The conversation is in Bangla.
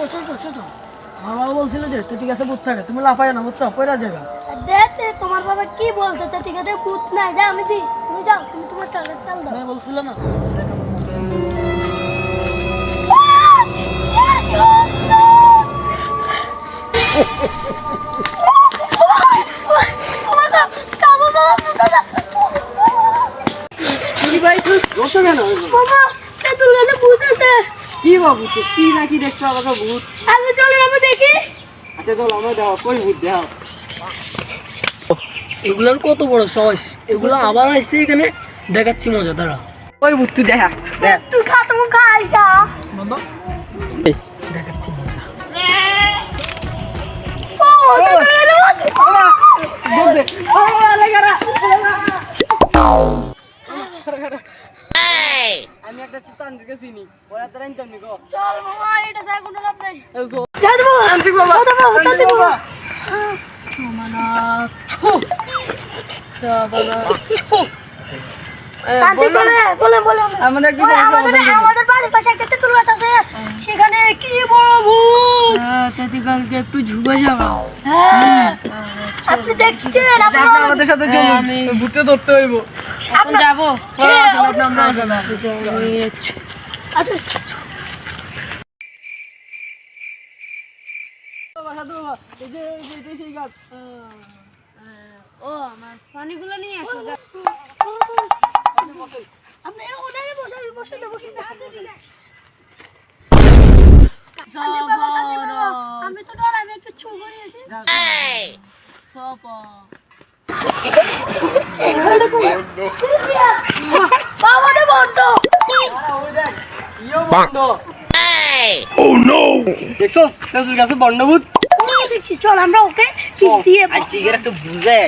আমার বাবা বলছিল যে তেতি গাছে ভূত থাকে, তুমি লাফাই না বুঝছো, কইরা যাবে। দেখতে তোমার বাবা কি বলছে, তেতি গাছে ভূত নাই, যা আমি দিই, তুমি যাও, তুমি তোমার চাল দাও। তুমি বলছিল না? কি ভাই তুই বসো কেন? বাবা তেতি গাছে ভূত আছে। কি বাবু তো কি নাকি দেখছো আমাকে ভূত? আগে চলে আমরা দেখি। আচ্ছা চলো আমরা দেখো কই ভূত দেখো। এগুলোর কত বড় সাহস, এগুলো আবার আসছে এখানে, দেখাচ্ছি মজা দাঁড়া। ওই ভূত তুই দেখা দেখ, তুই খা, তুমি খাইছা বন্ধ দেখাচ্ছি মজা। আমি একটা তান্ত্রিক চিনি, ওরা তো রাইতাম নি গো। চল মামা, এটা যা কোনো লাভ নাই। এই চল। যা দেবো তান্ত্রিক বাবা, তান্ত্রিক বাবা। তান্ত্রিক বলে বলে আমাদের কি আমাদের বাড়ির পাশে একটা তেঁতুল গাছ আছে, সেখানে কি বড় ভূত। তেতি কালকে একটু ঝুবে যাবো। হ্যাঁ, আপনি দেখছেন? আমাদের সাথে চলুন, ভূতে ধরতে হইব। এখন যাবো। ও আমার পানিগুলো নিয়ে আসো। আপনি ওখানে বসে বসে বসে আমি তো ডর, আমি একটু ছু করে আসি। বাবা রে বন্ধ। দেখছস তেতুল গাছে বন্ডভূত দেখছি, চল আমরা ওকে দিয়ে আজকের একটা বুঝে